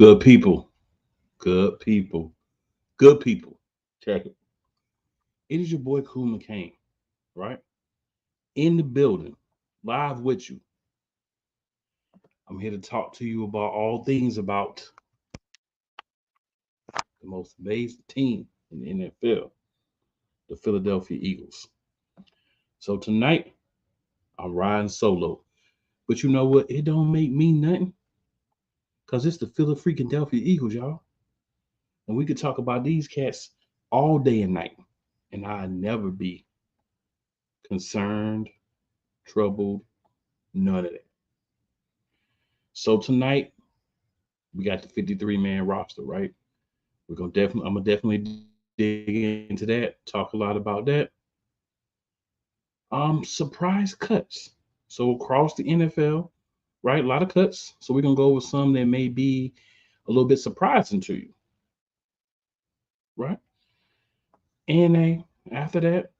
Good people, good people, good people. Check it. It is your boy Cool McCain, right? In the building, live with you. I'm here to talk to you about all things about the most amazing team in the NFL, the Philadelphia Eagles. So tonight, I'm riding solo. But you know what? It don't make me nothing. Because it's the Philadelphia Eagles, y'all. And we could talk about these cats all day and night. And I'd never be concerned, troubled, none of that. So tonight we got the 53-man roster, right? I'm gonna definitely dig into that, talk a lot about that. Surprise cuts. So across the NFL, right? A lot of cuts. So we're gonna go over some that may be a little bit surprising to you, right? And after that,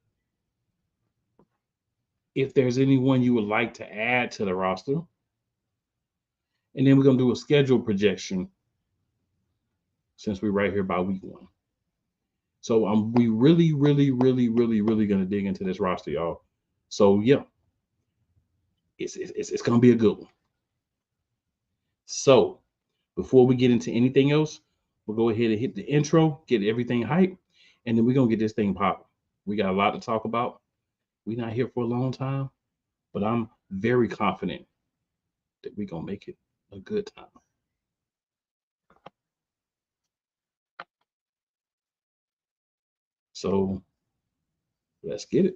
if there's anyone you would like to add to the roster, and then we're gonna do a schedule projection since we're right here by week one. So we really gonna dig into this roster, y'all. So yeah, it's gonna be a good one. So before we get into anything else, we'll go ahead and hit the intro, get everything hype, and then we're gonna get this thing popping. We got a lot to talk about. We're not here for a long time, but I'm very confident that we're gonna make it a good time. So let's get it.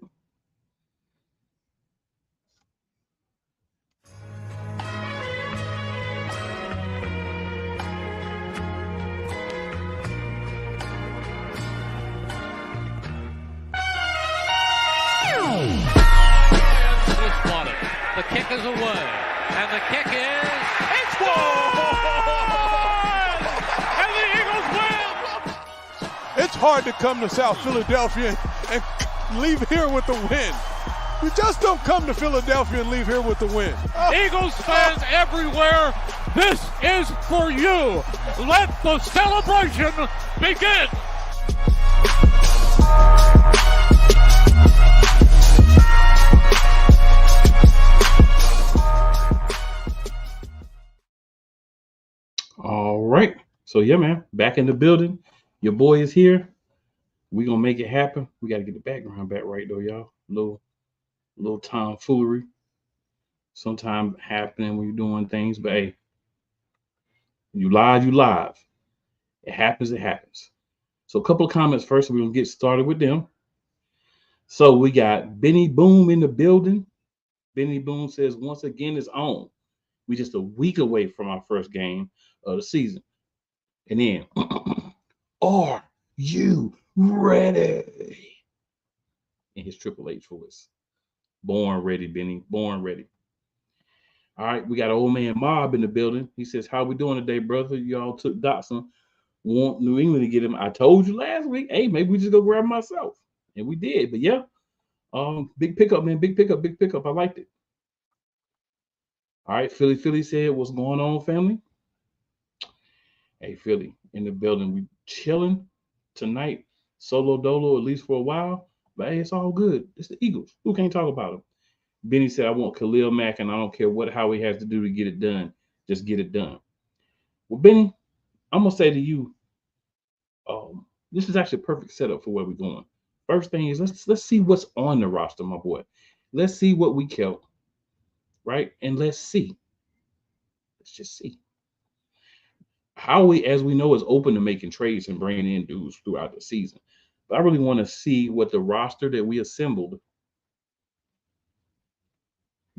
The kick is away, and the kick is it's good! And the Eagles win! It's hard to come to South Philadelphia and leave here with the win. You just don't come to Philadelphia and leave here with the win. Eagles fans everywhere, this is for you. Let the celebration begin. All right. So yeah, man, back in the building. Your boy is here. We gonna make it happen. We gotta get the background back right though, y'all. Little tomfoolery. Sometimes happening when you're doing things, but hey, you live, you live. It happens, it happens. So a couple of comments first. We're gonna get started with them. So we got Benny Boom in the building. Benny Boom says once again it's on. We just a week away from our first game of the season. And then, are you ready? In his Triple H voice. Born ready, Benny. Born ready. All right, we got old man Mob in the building. He says, how we doing today, brother? Y'all took Dotson. Want New England to get him. I told you last week, hey, maybe we just go grab him myself. And we did. But yeah, big pickup, man. Big pickup. I liked it. All right, Philly said, what's going on, family? Hey, Philly, in the building. We chilling tonight. Solo dolo, at least for a while. But hey, it's all good. It's the Eagles. Who can't talk about them? Benny said, I want Khalil Mack, and I don't care how he has to do to get it done. Just get it done. Well, Benny, I'm going to say to you, this is actually a perfect setup for where we're going. First thing is, let's see what's on the roster, my boy. Let's see what we kept, right? And let's see. Let's just see. Howie, as we know, is open to making trades and bringing in dudes throughout the season. But I really want to see what the roster that we assembled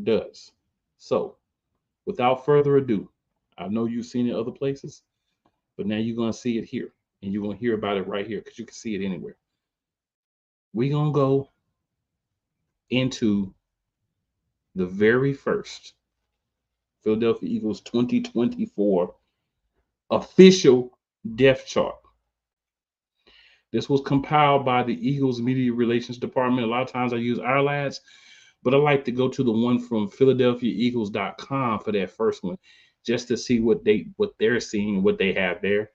does. So, without further ado, I know you've seen it other places, but now you're going to see it here. And you're going to hear about it right here because you can see it anywhere. We're going to go into the very first Philadelphia Eagles 2024 official depth chart. This was compiled by the Eagles Media Relations Department. A lot of times I use our lads, but I like to go to the one from PhiladelphiaEagles.com for that first one. just to see what they're seeing, what they have there.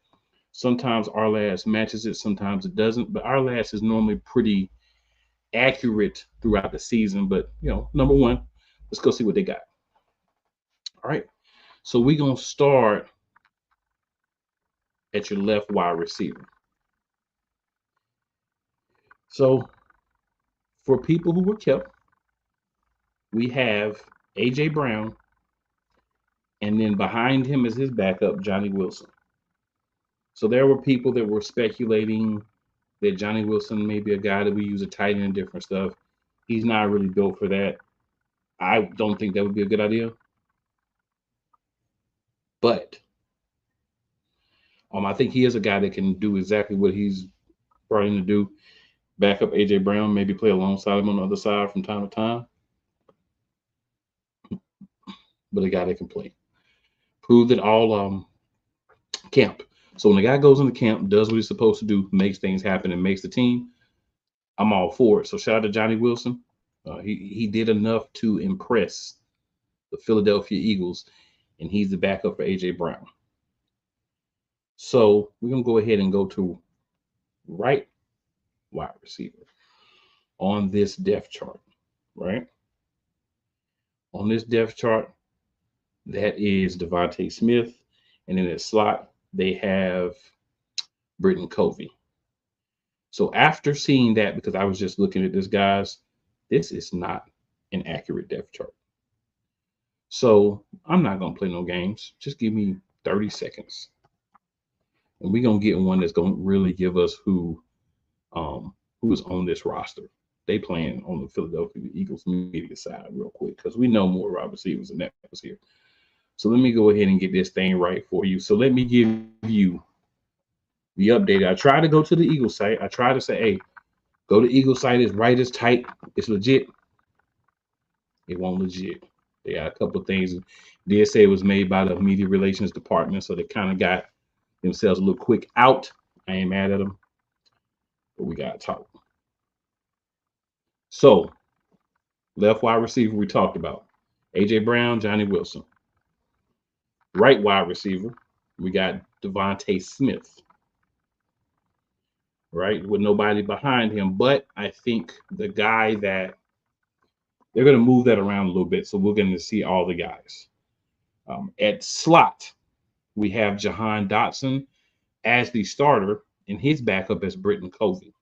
Sometimes our last matches it, sometimes it doesn't, but our last is normally pretty accurate throughout the season. But number one, let's go see what they got. All right. So we're gonna start at your left wide receiver. So for people who were kept, we have AJ Brown, and then behind him is his backup, Johnny Wilson. So there were people that were speculating that Johnny Wilson may be a guy that we use a tight end and different stuff. He's not really built for that. I don't think that would be a good idea. But I think he is a guy that can do exactly what he's brought in to do. Back up AJ Brown, maybe play alongside him on the other side from time to time. But a guy that can play. Proved it all camp. So when the guy goes into camp, does what he's supposed to do, makes things happen, and makes the team, I'm all for it. So shout out to Johnny Wilson. He did enough to impress the Philadelphia Eagles, and he's the backup for AJ Brown. So we're going to go ahead and go to right wide receiver on this depth chart, right? On this depth chart, that is Devontae Smith, and in his slot, they have Britton Covey. So after seeing that, because I was just looking at this, guys, this is not an accurate depth chart. So I'm not going to play no games. Just give me 30 seconds. And we're going to get one that's going to really give us who is on this roster. They playing on the Philadelphia Eagles media side real quick because we know more wide receivers than that was here. So let me go ahead and get this thing right for you. So let me give you the update. I try to go to the Eagles site. I try to say, hey, go to Eagles site. It's right, it's tight, it's legit. It won't legit. They got a couple of things. Did say it was made by the media relations department, so they kind of got themselves a little quick out. I ain't mad at them, but we got to talk. So, left wide receiver we talked about. AJ Brown, Johnny Wilson. Right wide receiver, we got Devontae Smith. Right, with nobody behind him. But I think the guy that they're going to move that around a little bit, so we're going to see all the guys. At slot, we have Jahan Dotson as the starter, and his backup is Britton Covey.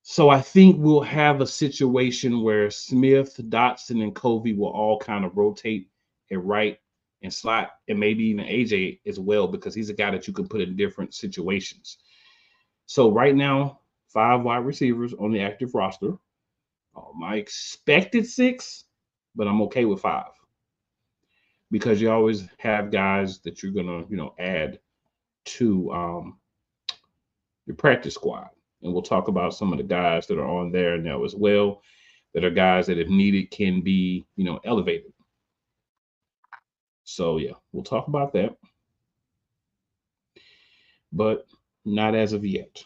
So I think we'll have a situation where Smith, Dotson, and Covey will all kind of rotate at right and slot, and maybe even AJ as well, because he's a guy that you can put in different situations. So right now, 5 wide receivers on the active roster. I expected 6, but I'm okay with 5 because you always have guys that you're gonna, add to your practice squad, and we'll talk about some of the guys that are on there now as well, that are guys that, if needed, can be, elevated. So yeah, we'll talk about that, but not as of yet.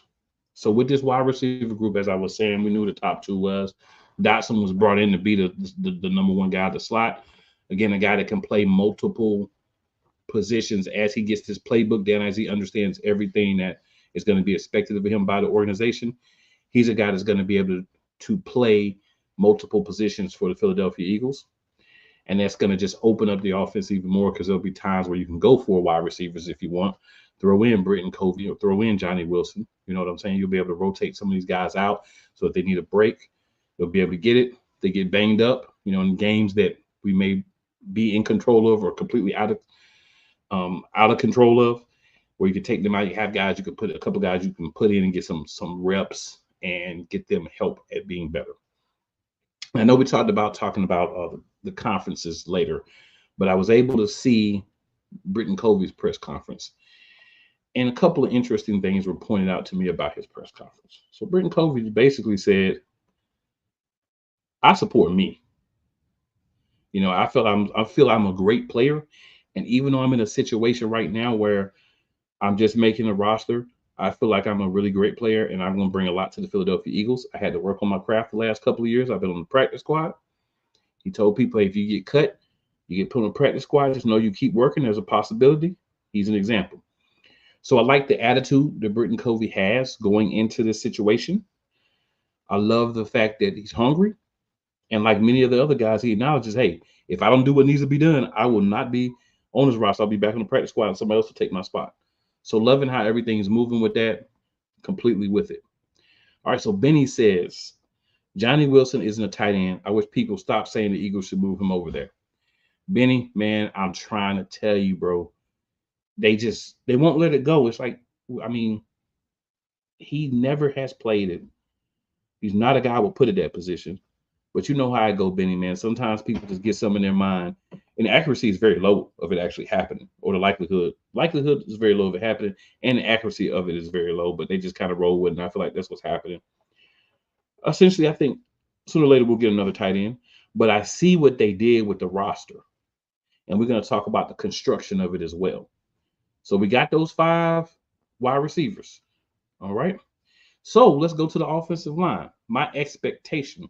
So with this wide receiver group, as I was saying, we knew the top 2 was. Dotson was brought in to be the number 1 guy at the slot. Again, a guy that can play multiple positions as he gets his playbook down, as he understands everything that is going to be expected of him by the organization. He's a guy that's going to be able to play multiple positions for the Philadelphia Eagles. And that's going to just open up the offense even more, because there'll be times where you can go 4 wide receivers if you want. Throw in Britton Covey or throw in Johnny Wilson. You know what I'm saying? You'll be able to rotate some of these guys out, so if they need a break, they'll be able to get it. They get banged up, in games that we may be in control of or completely out of control of, where you can take them out. You have guys, you can put a couple guys you can put in and get some reps and get them help at being better. I know we talking about the conferences later, but I was able to see Britton Covey's press conference, and a couple of interesting things were pointed out to me about his press conference. So Britton Covey basically said, I support me. I feel I'm a great player, and even though I'm in a situation right now where I'm just making a roster, I feel like I'm a really great player, and I'm going to bring a lot to the Philadelphia Eagles. I had to work on my craft the last couple of years. I've been on the practice squad. He told people, if you get cut, You get put on a practice squad, just know you keep working. There's a possibility. He's an example. So I like the attitude that Britton Covey has going into this situation. I love the fact that he's hungry. And like many of the other guys, he acknowledges, hey, if I don't do what needs to be done, I will not be on this roster. I'll be back on the practice squad and somebody else will take my spot. So loving how everything is moving with that, completely with it. All right, so Benny says, Johnny Wilson isn't a tight end. I wish people stop saying the Eagles should move him over there. Benny, man, I'm trying to tell you, bro. They won't let it go. It's like, I mean, he never has played it. He's not a guy who will put it that position. But you know how I go, Benny, man. Sometimes people just get something in their mind, and the accuracy is very low of it actually happening, or the likelihood. Likelihood is very low of it happening, and the accuracy of it is very low, but they just kind of roll with it, and I feel like that's what's happening. Essentially, I think sooner or later we'll get another tight end, but I see what they did with the roster, and we're going to talk about the construction of it as well. So we got those 5 wide receivers, all right? So let's go to the offensive line. My expectation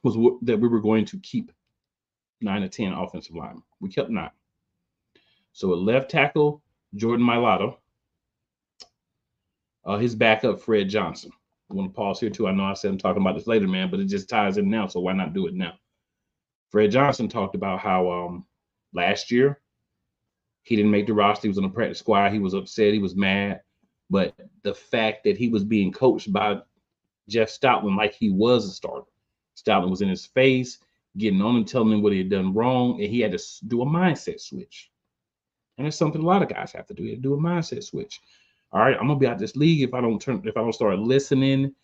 was that we were going to keep 9 or 10 offensive linemen. We kept 9. So at left tackle, Jordan Mailata. His backup, Fred Johnson. I want to pause here too. I know I said I'm talking about this later, man, but it just ties in now, so why not do it now? Fred Johnson talked about how last year he didn't make the roster. He was on the practice squad. He was upset. He was mad. But the fact that he was being coached by Jeff Stoutland like he was a starter. Stoutland was in his face, getting on him, telling him what he had done wrong, and he had to do a mindset switch. And that's something a lot of guys have to do. You have to do a mindset switch. All right, I'm gonna be out this league if I don't start listening,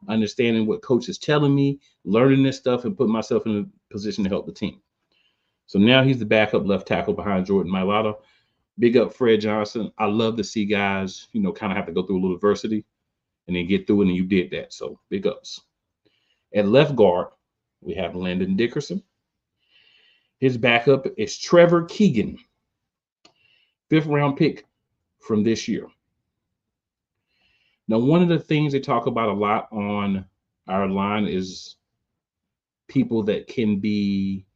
understanding what coach is telling me, learning this stuff, and putting myself in a position to help the team. So now he's the backup left tackle behind Jordan Mailata. Big up Fred Johnson. I love to see guys, kind of have to go through a little adversity and then get through it, and you did that. So big ups. At left guard, we have Landon Dickerson. His backup is Trevor Keegan, 5th round pick from this year. Now, one of the things they talk about a lot on our line is people that can be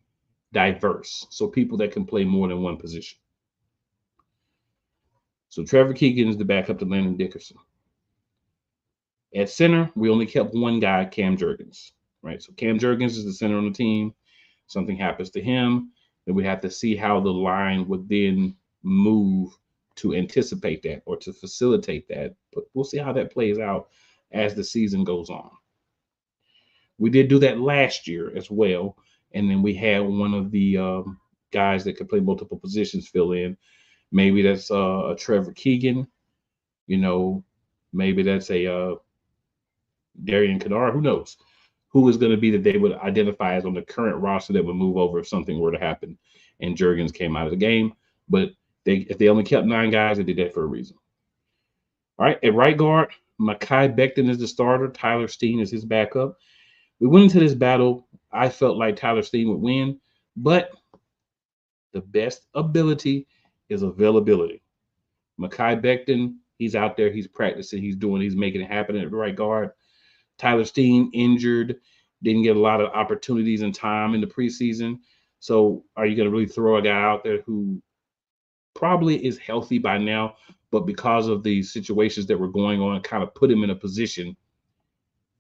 diverse. So people that can play more than one position. So Trevor Keegan is the backup to Landon Dickerson. At center, we only kept one guy, Cam Jurgens, right? So Cam Jurgens is the center on the team. Something happens to him, then we have to see how the line would then move to anticipate that or to facilitate that. But we'll see how that plays out as the season goes on. We did do that last year as well. And then we had one of the guys that could play multiple positions fill in. Maybe that's a Trevor Keegan, maybe that's a Darian Kennard, who knows? Who is going to be that they would identify as on the current roster that would move over if something were to happen and Jurgens came out of the game. But if they only kept 9 guys, they did that for a reason. All right, at right guard, Mekhi Becton is the starter. Tyler Steen is his backup. We went into this battle. I felt like Tyler Steen would win, but the best ability is availability. Mekhi Becton, he's out there, he's practicing, he's making it happen at the right guard. Tyler Steen injured, didn't get a lot of opportunities and time in the preseason. So are you going to really throw a guy out there who probably is healthy by now, but because of the situations that were going on, kind of put him in a position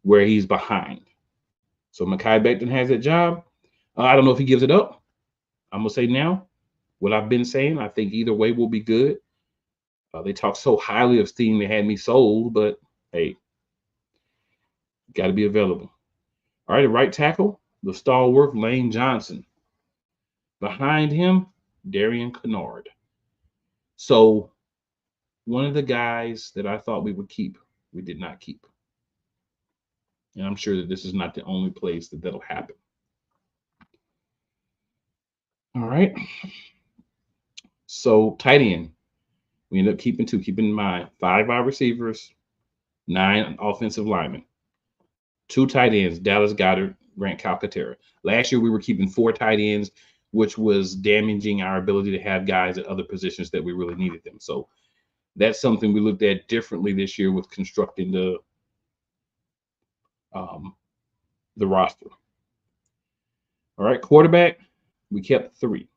where he's behind? So Mekhi Becton has that job. I don't know if he gives it up. I'm going to say now what I've been saying. I think either way will be good. They talk so highly of Steen, they had me sold, but hey, got to be available. All right, at right tackle, the stalwart Lane Johnson. Behind him, Darian Kennard. So one of the guys that I thought we would keep, we did not keep. And I'm sure that this is not the only place that that'll happen. All right. So tight end, we end up keeping 2. Keep in mind, 5 wide receivers, 9 offensive linemen, 2 tight ends, Dallas Goedert, Grant Calcaterra. Last year, we were keeping 4 tight ends, which was damaging our ability to have guys at other positions that we really needed them. So that's something we looked at differently this year with constructing the roster. All right, quarterback, we kept 3.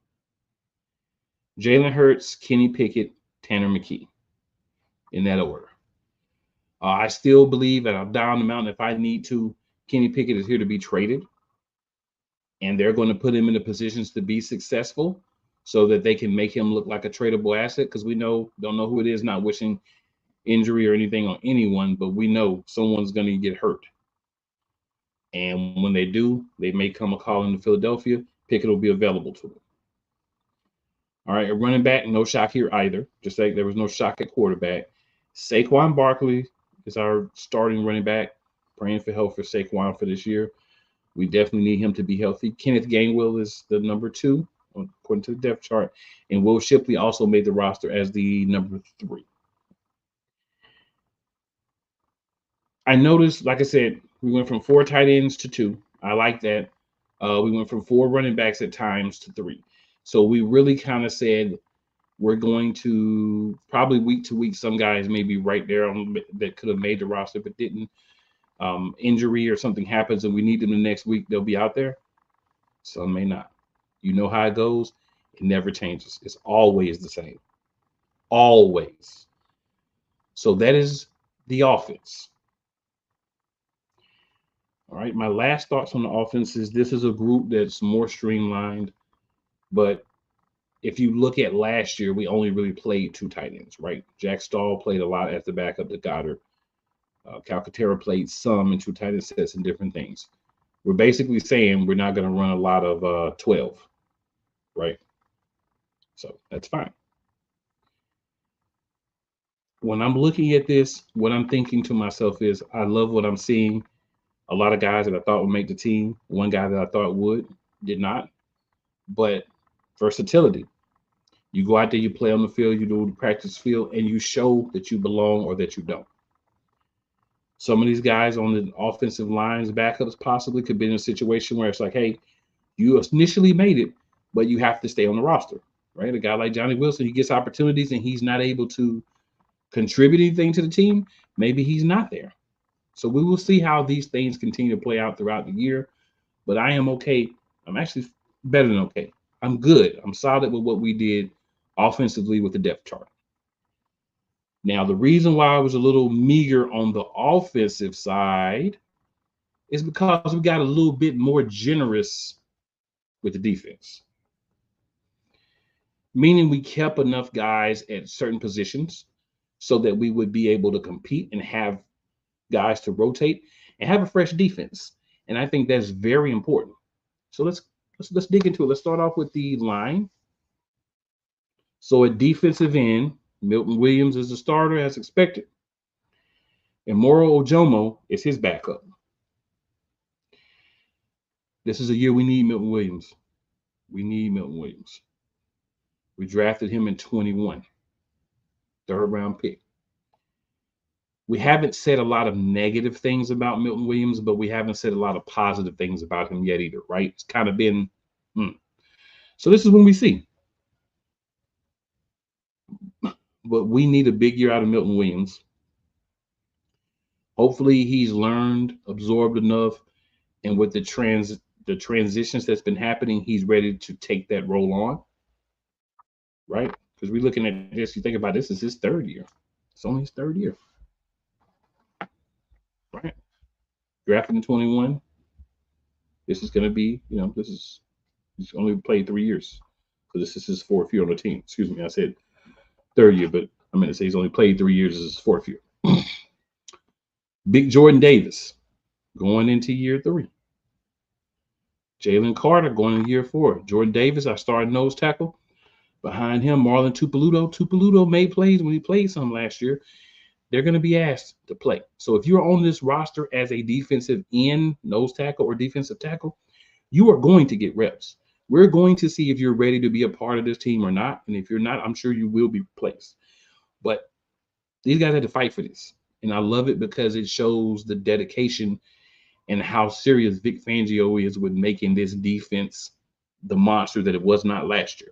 Jalen Hurts, Kenny Pickett, Tanner McKee, in that order. I still believe that I'm down the mountain if I need to. Kenny Pickett is here to be traded, and they're going to put him in the positions to be successful so that they can make him look like a tradable asset, because we don't know who it is, not wishing injury or anything on anyone, but we know someone's going to get hurt. And when they do, they may come a call into Philadelphia. Pickett will be available to them. All right, a running back, no shock here either. Just like there was no shock at quarterback. Saquon Barkley is our starting running back. Praying for health for Saquon for this year. We definitely need him to be healthy. Kenneth Gainwell is the number 2, according to the depth chart. And Will Shipley also made the roster as the number 3. I noticed, like I said, we went from 4 tight ends to 2. I like that. We went from 4 running backs at times to 3. So we really kind of said we're going to probably week to week. Some guys may be right there that could have made the roster but didn't. Injury or something happens and we need them the next week, they'll be out there. Some may not. You know how it goes. It never changes. It's always the same. Always. So that is the offense. All right. My last thoughts on the offense is this is a group that's more streamlined. But if you look at last year, we only really played 2 tight ends, right? Jack Stahl played a lot as the backup to Goddard. Calcaterra played some in 2 tight end sets and different things. We're basically saying we're not going to run a lot of 12, right? So that's fine. When I'm looking at this, what I'm thinking to myself is I love what I'm seeing. A lot of guys that I thought would make the team. One guy that I thought would, did not. But versatility. You go out there, you play on the field, you do the practice field, and you show that you belong or that you don't. Some of these guys on the offensive lines, backups, possibly could be in a situation where it's like, hey, you initially made it, but you have to stay on the roster, right? A guy like Johnny Wilson, he gets opportunities and he's not able to contribute anything to the team. Maybe he's not there. So we will see how these things continue to play out throughout the year. But I am okay. I'm actually better than okay. I'm good. I'm solid with what we did offensively with the depth chart. Now, the reason why I was a little meager on the offensive side is because we got a little bit more generous with the defense. Meaning we kept enough guys at certain positions so that we would be able to compete and have guys to rotate and have a fresh defense. And I think that's very important. So let's dig into it. Let's start off with the line. So at defensive end, Milton Williams is the starter as expected. And Moro Ojomo is his backup. This is a year we need Milton Williams. We need Milton Williams. We drafted him in 21, 3rd round pick. We haven't said a lot of negative things about Milton Williams, but we haven't said a lot of positive things about him yet either, right? It's kind of been, So this is when we see. But we need a big year out of Milton Williams. Hopefully he's learned, absorbed enough, and with the transitions that's been happening, he's ready to take that role on, right? Because we're looking at this, you think about this is his 3rd year. It's only his 3rd year, right? Drafted in 21. This is going to be, he's only played 3 years. So this is his 4th year on the team. Excuse me, I said 3rd year, but I meant to say he's only played 3 years. This is his 4th year. Big Jordan Davis going into year 3. Jalen Carter going into year 4. Jordan Davis, our starting nose tackle. Behind him, Marlon Tupeluto. Tupeluto made plays when he played some last year. They're going to be asked to play. So if you're on this roster as a defensive end, nose tackle, or defensive tackle, you are going to get reps. We're going to see if you're ready to be a part of this team or not. And if you're not, I'm sure you will be placed. But these guys had to fight for this. And I love it because it shows the dedication and how serious Vic Fangio is with making this defense the monster that it was not last year.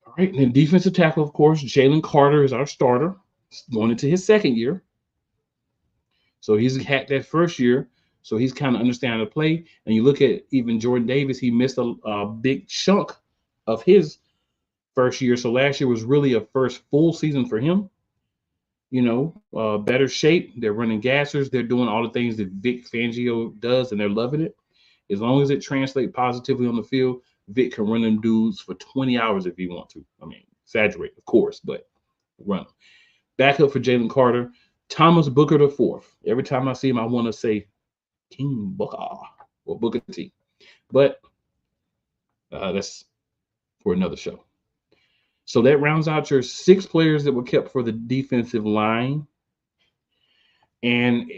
All right, and then defensive tackle, of course, Jalen Carter is our starter, going into his 2nd year. So he's had that 1st year So he's kind of understanding the play. And you look at even Jordan Davis, he missed a big chunk of his first year. So last year was really a first full season for him. Better shape. They're running gassers. They're doing all the things that Vic Fangio does, and they're loving it. As long as it translates positively on the field, Vic can run them dudes for 20 hours if he want to. I mean, exaggerate, of course, but run them. Backup for Jalen Carter, Thomas Booker the fourth. Every time I see him, I want to say King Booker or Booker T. But that's for another show. So that rounds out your 6 players that were kept for the defensive line. And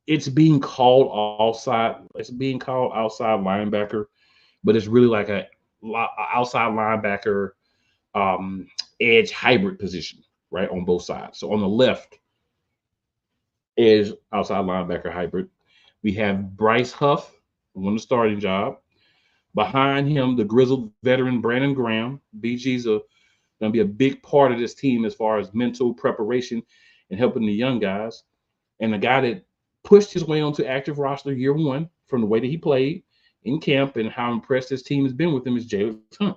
it's being called outside. It's being called outside linebacker, but it's really like a outside linebacker edge hybrid position, right, on both sides. So on the left is outside linebacker hybrid. We have Bryce Huff on the starting job. Behind him, the grizzled veteran Brandon Graham. BG's going to be a big part of this team as far as mental preparation and helping the young guys. And the guy that pushed his way onto active roster year one from the way that he played in camp and how impressed his team has been with him is Jalen Hunt.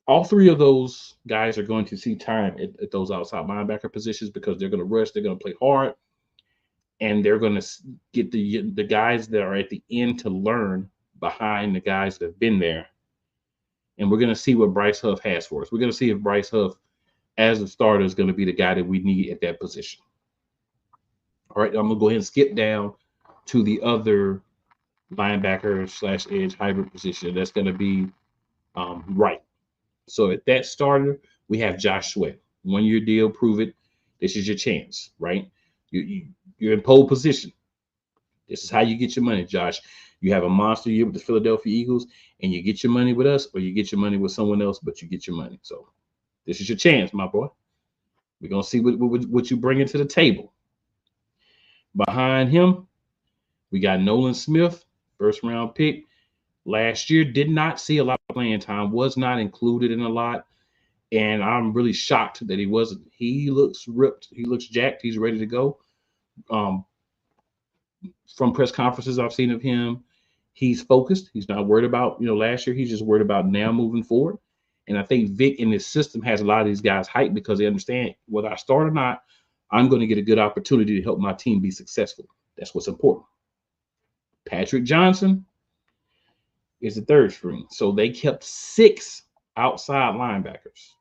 All 3 of those guys are going to see time at those outside linebacker positions because they're going to rush, they're going to play hard, and they're going to get the guys that are at the end to learn behind the guys that have been there. And we're going to see what Bryce Huff has for us. We're going to see if Bryce Huff, as a starter, is going to be the guy that we need at that position. All right, I'm going to go ahead and skip down to the other linebacker / edge hybrid position. That's going to be right. So at that starter, we have Josh Sweat. 1-year deal, prove it. This is your chance, right? You're in pole position. This is how you get your money, Josh. You have a monster year with the Philadelphia Eagles, and you get your money with us, or you get your money with someone else, but you get your money. So this is your chance, my boy. We're going to see what you bring into the table. Behind him, we got Nolan Smith, first-round pick. Last year, did not see a lot of playing time, was not included in a lot, and I'm really shocked that he wasn't. He looks ripped. He looks jacked. He's ready to go. From press conferences I've seen of him, he's focused. He's not worried about, last year. He's just worried about now moving forward. And I think Vic in his system has a lot of these guys hyped because they understand whether I start or not, I'm going to get a good opportunity to help my team be successful. That's what's important. Patrick Johnson is the third string. So they kept 6 outside linebackers.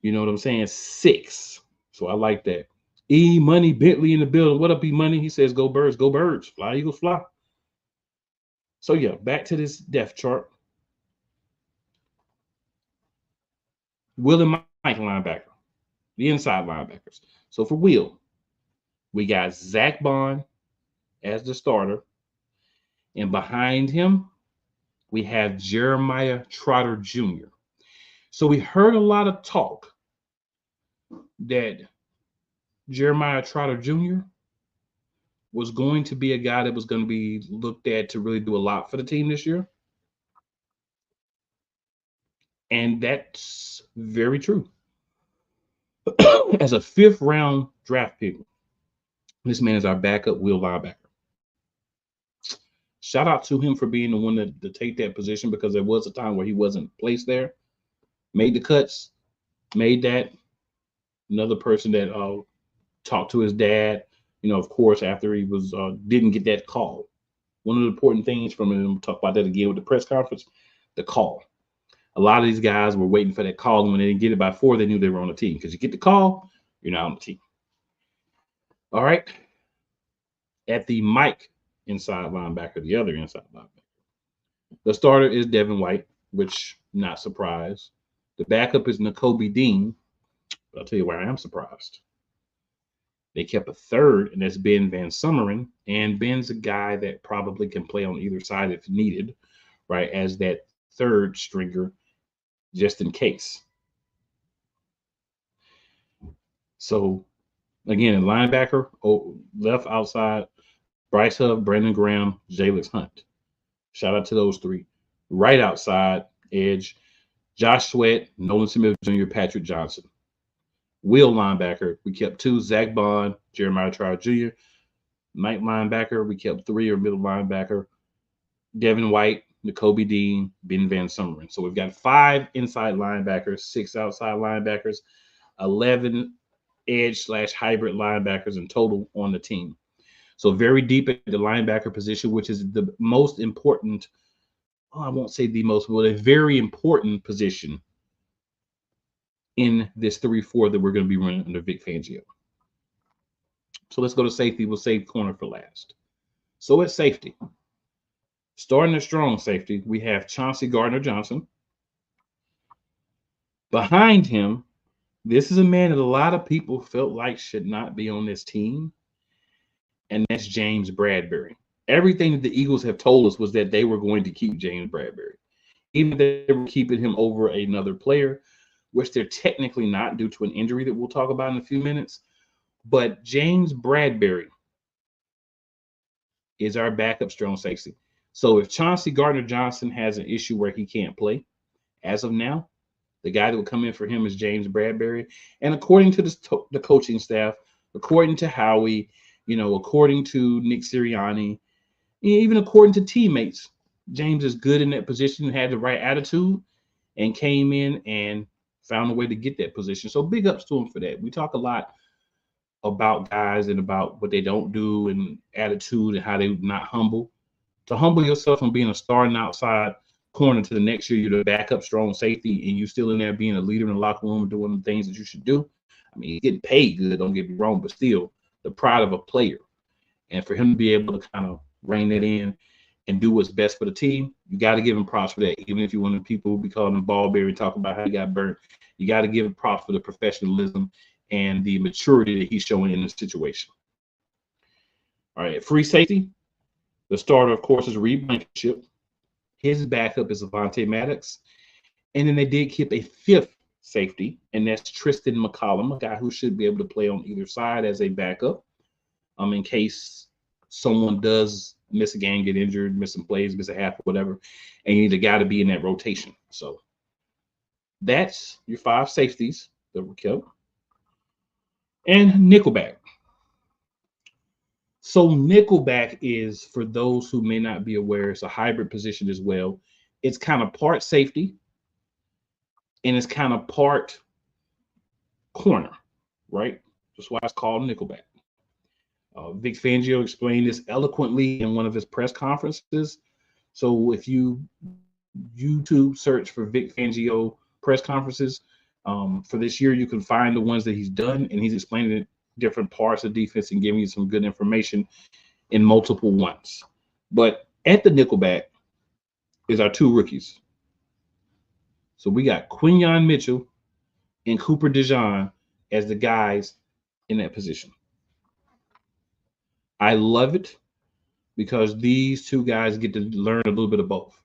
You know what I'm saying? 6. So I like that. E Money Bentley in the building. What up, E Money? He says, go Birds, go Birds. Fly, Eagles, fly. So yeah, back to this depth chart. Will and Mike linebacker, the inside linebackers. So for Will, we got Zach Bond as the starter. And behind him, we have Jeremiah Trotter Jr. So we heard a lot of talk that Jeremiah Trotter Jr. was going to be a guy that was going to be looked at to really do a lot for the team this year. And that's very true. As a 5th-round draft pick, this man is our backup will linebacker. Shout out to him for being the one to take that position because there was a time where he wasn't placed there. Made the cuts, made that. Another person that talked to his dad, of course, after he was didn't get that call. One of the important things from him, we'll talk about that again with the press conference, the call. A lot of these guys were waiting for that call, and when they didn't get it by 4, they knew they were on the team. Because you get the call, you're not on the team. All right. At the Mike inside linebacker, the other inside linebacker, the starter is Devin White, which not surprised. The backup is Nakobe Dean. But I'll tell you why I am surprised. They kept a 3rd, and that's Ben Van Summeren. And Ben's a guy that probably can play on either side if needed, right, as that 3rd stringer, just in case. So, again, linebacker, left outside, Bryce Huff, Brandon Graham, Jalen Hunt. Shout out to those 3. Right outside, edge, Josh Sweat, Nolan Smith Jr., Patrick Johnson. Will linebacker, we kept 2, Zach Bond, Jeremiah Trout Jr. Mike linebacker, we kept 3, or middle linebacker, Devin White, N'Kobe Dean, Ben Van Sumeren. So we've got 5 inside linebackers, 6 outside linebackers, 11 edge/hybrid linebackers in total on the team. So very deep at the linebacker position, which is the most important. I won't say the most, but a very important position in this 3-4 that we're going to be running under Vic Fangio. So let's go to safety. We'll save corner for last. So at safety, starting at strong safety, we have Chauncey Gardner-Johnson. Behind him, this is a man that a lot of people felt like should not be on this team, and that's James Bradberry. Everything that the Eagles have told us was that they were going to keep James Bradberry. Even if they were keeping him over another player, which they're technically not due to an injury that we'll talk about in a few minutes. But James Bradberry is our backup strong safety. So if Chauncey Gardner-Johnson has an issue where he can't play, as of now, the guy that will come in for him is James Bradberry. And according to the coaching staff, according to Howie, according to Nick Sirianni, even according to teammates, James is good in that position, had the right attitude, and came in and found a way to get that position. So big ups to him for that. We talk a lot about guys and about what they don't do and attitude and how they're not humble. To humble yourself from being a starting outside corner to the next year, you're the backup strong safety, and you're still in there being a leader in the locker room and doing the things that you should do. I mean, he's getting paid good, don't get me wrong, but still the pride of a player. And for him to be able to kind of rein that in and do what's best for the team, you got to give him props for that. Even if you're one of the people who be calling him Ballberry, talking about how he got burnt, you got to give him props for the professionalism and the maturity that he's showing in this situation. All right, free safety. The starter, of course, is Reed Blankenship. His backup is Avonte Maddox. And then they did keep a 5th safety, and that's Tristan McCollum, a guy who should be able to play on either side as a backup in case someone does miss a game, get injured, miss some plays, miss a half, or whatever, and you need a guy to be in that rotation. So that's your 5 safeties that were kept. And nickelback. So nickelback is, for those who may not be aware, it's a hybrid position as well. It's kind of part safety, and it's kind of part corner, right? That's why it's called nickelback. Vic Fangio explained this eloquently in one of his press conferences. So if you YouTube search for Vic Fangio press conferences for this year, you can find the ones that he's done, and he's explaining it, different parts of defense, and giving you some good information in multiple ones. But at the nickelback is our 2 rookies. So we got Quinyon Mitchell and Cooper DeJean as the guys in that position. I love it because these 2 guys get to learn a little bit of both.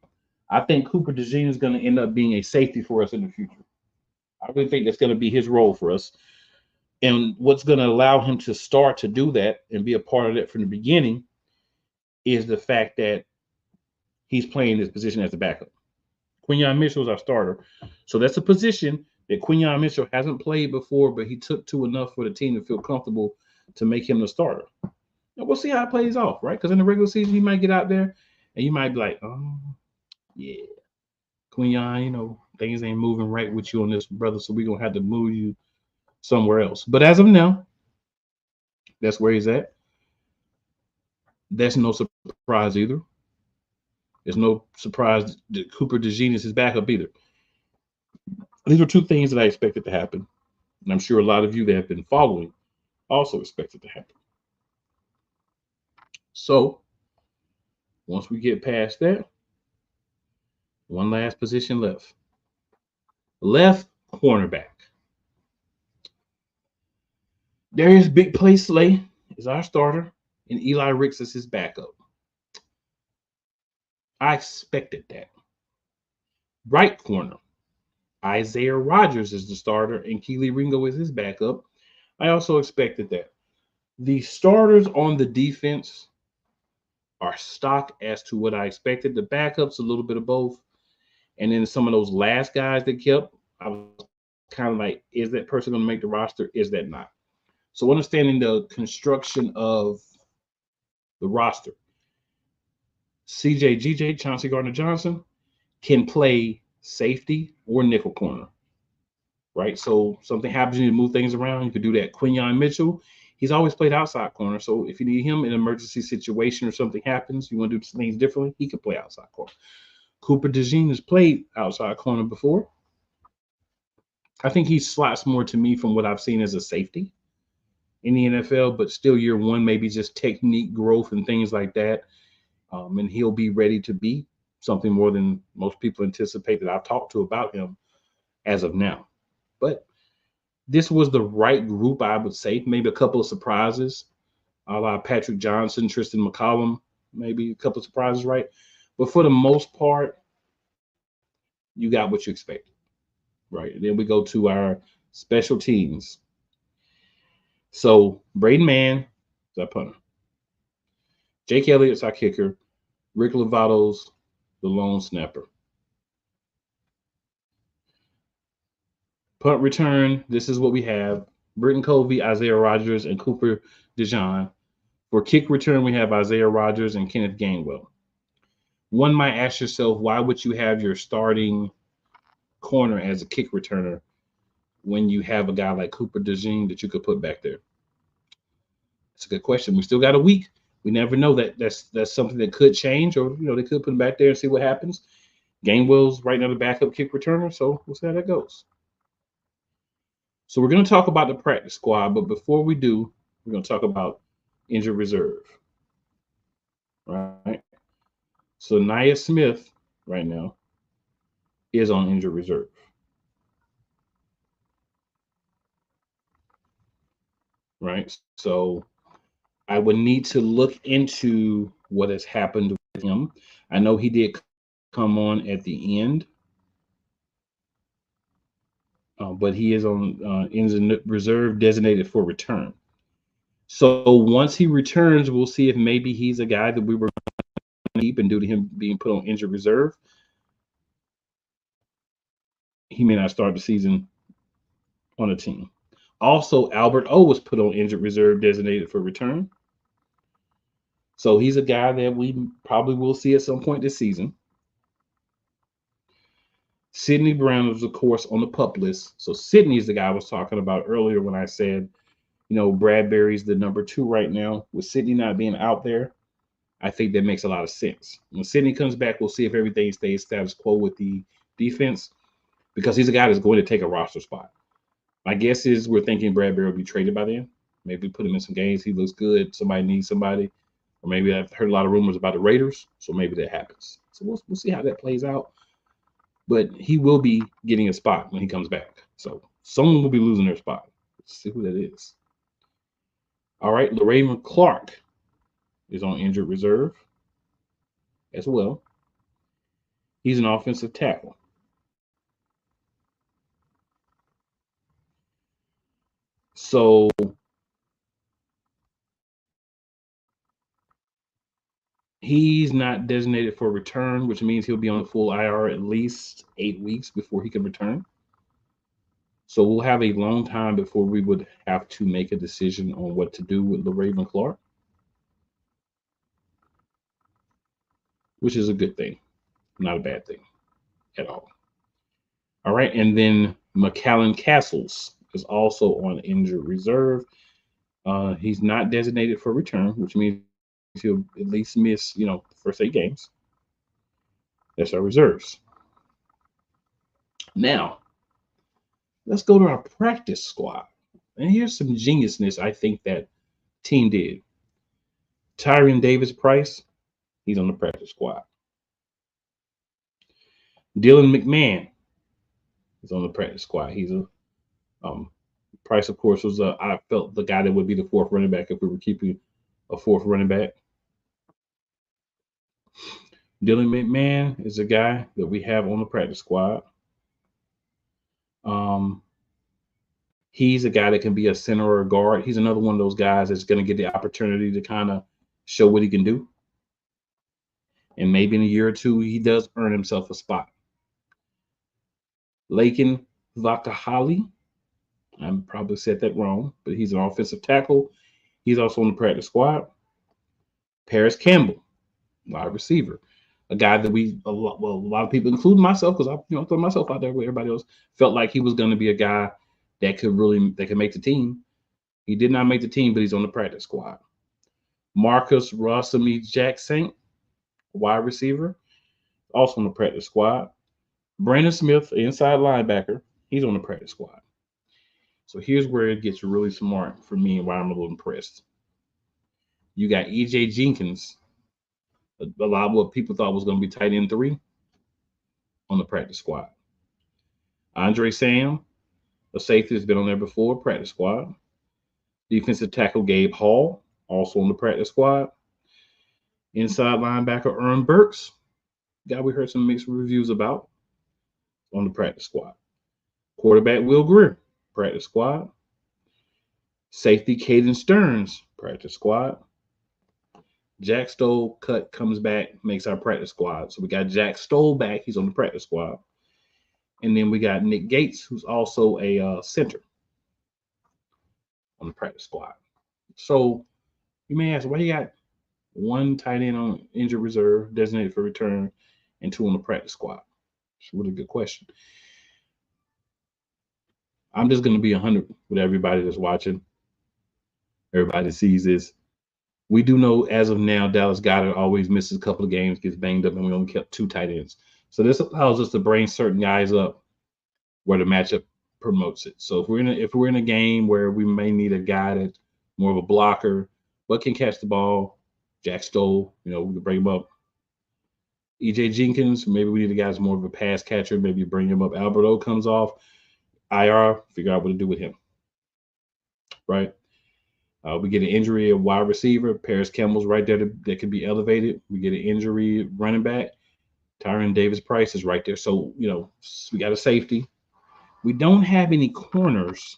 I think Cooper DeJean is going to end up being a safety for us in the future. I really think that's going to be his role for us. And what's going to allow him to start to do that and be a part of that from the beginning is the fact that he's playing this position as a backup. Quinyon Mitchell is our starter. So that's a position that Quinyon Mitchell hasn't played before, but he took to enough for the team to feel comfortable to make him the starter. Now, we'll see how it plays off, right? Because in the regular season, he might get out there and you might be like, oh, yeah, Quinyon, things ain't moving right with you on this, brother, so we're going to have to move you somewhere else. But as of now, that's where he's at. That's no surprise either. There's no surprise that Cooper DeJean is his backup either. These are 2 things that I expected to happen. And I'm sure a lot of you that have been following also expected to happen. So once we get past that, one last position left. Left cornerback. Darius Big Play Slay is our starter, and Eli Ricks is his backup. I expected that. Right corner. Isaiah Rodgers is the starter, and Keely Ringo is his backup. I also expected that. The starters on the defense are stock as to what I expected. The backups, a little bit of both. And then some of those last guys that kept, I was kind of like, is that person going to make the roster? Is that not? So understanding the construction of the roster, GJ, Chauncey Gardner-Johnson, can play safety or nickel corner, right? So something happens, you need to move things around. You could do that. Quinyon Mitchell, he's always played outside corner. So if you need him in an emergency situation or something happens, you want to do things differently, he can play outside corner. Cooper DeJean has played outside corner before. I think he slots more to me from what I've seen as a safety in the NFL, but still year one, maybe just technique growth and things like that. And he'll be ready to be something more than most people anticipate that I've talked to about him as of now. But this was the right group, I would say. Maybe a couple of surprises, a la Patrick Johnson, Tristan McCollum, maybe a couple of surprises, right? But for the most part, you got what you expected, right? And then we go to our special teams. So Braden Mann is our punter. Jake Elliott's our kicker. Rick Lovato's the lone snapper. Punt return, this is what we have. Britton Covey, Isaiah Rodgers, and Cooper DeJean. For kick return, we have Isaiah Rodgers and Kenneth Gainwell. One might ask yourself, why would you have your starting corner as a kick returner when you have a guy like Cooper DeJean that you could put back there? It's a good question. We still got a week. We never know that that's something that could change, or they could put him back there and see what happens. Gainwell's right now the backup kick returner, so we'll see how that goes. So we're going to talk about the practice squad, but before we do, we're going to talk about injured reserve. Right? So Nia Smith right now is on injured reserve. Right? So I would need to look into what has happened with him. I know he did come on at the end, but he is on injured reserve designated for return. So once he returns, we'll see if maybe he's a guy that we were going to keep, and due to him being put on injured reserve, he may not start the season on a team. Also, Albert O was put on injured reserve designated for return. So he's a guy that we probably will see at some point this season. Sidney Brown was, of course, on the PUP list. So Sidney is the guy I was talking about earlier when I said, Bradbury's the number 2 right now. With Sidney not being out there, I think that makes a lot of sense. When Sidney comes back, we'll see if everything stays status quo with the defense, because he's a guy that's going to take a roster spot. My guess is we're thinking Bradbury will be traded by then. Maybe put him in some games. He looks good. Somebody needs somebody. Or maybe I've heard a lot of rumors about the Raiders, so maybe that happens. So we'll see how that plays out. But he will be getting a spot when he comes back. So someone will be losing their spot. Let's see who that is. All right, LaRaven Clark is on injured reserve as well. He's an offensive tackle. So he's not designated for return, which means he'll be on the full IR at least 8 weeks before he can return. So we'll have a long time before we would have to make a decision on what to do with LaRaven Clark, which is a good thing, not a bad thing at all. All right, and then McCallan Castles is also on injured reserve. He's not designated for return, which means he'll at least miss, the first 8 games. That's our reserves. Now, let's go to our practice squad. And here's some geniusness I think that team did. Tyrion Davis-Price, he's on the practice squad. Dylan McMahon is on the practice squad. He's a Price, of course, was I felt the guy that would be the 4th running back if we were keeping a 4th running back. Dylan McMahon is a guy that we have on the practice squad. He's a guy that can be a center or a guard. He's another one of those guys that's going to get the opportunity to kind of show what he can do. And maybe in a year or two, he does earn himself a spot. Lakin Vakahali. I probably said that wrong, but he's an offensive tackle. He's also on the practice squad. Paris Campbell, wide receiver. A guy that a lot of people, including myself, because I throw myself out there with everybody else, felt like he was going to be a guy that could make the team. He did not make the team, but he's on the practice squad. Marcus Rossamy Jackson, wide receiver, also on the practice squad. Brandon Smith, inside linebacker, he's on the practice squad. So here's where it gets really smart for me and why I'm a little impressed. You got E.J. Jenkins, a lot of what people thought was going to be tight end 3, on the practice squad. Andre Sam, a safety that's been on there before, practice squad. Defensive tackle Gabe Hall, also on the practice squad. Inside linebacker Ern Burks, guy we heard some mixed reviews about, on the practice squad. Quarterback Will Greer, practice squad. Safety Caden Stearns, practice squad. Jack Stoll comes back, makes our practice squad. So we got Jack Stoll back. He's on the practice squad. And then we got Nick Gates, who's also a center, on the practice squad. So you may ask, why you got 1 tight end on injured reserve, designated for return, and 2 on the practice squad? It's a really good question. I'm just going to be 100 with everybody that's watching. Everybody that sees this. We do know as of now, Dallas Goedert always misses a couple of games, gets banged up, and we only kept 2 tight ends. So this allows us to bring certain guys up where the matchup promotes it. So if we're in a game where we may need a guy that's more of a blocker, but can catch the ball, Jack Stoll, we can bring him up. E.J. Jenkins, maybe we need a guy that's more of a pass catcher. Maybe you bring him up. Alberto comes off IR, figure out what to do with him. Right? We get an injury of wide receiver. Paris Campbell's right there that could be elevated. We get an injury running back. Tyron Davis-Price is right there. So, we got a safety. We don't have any corners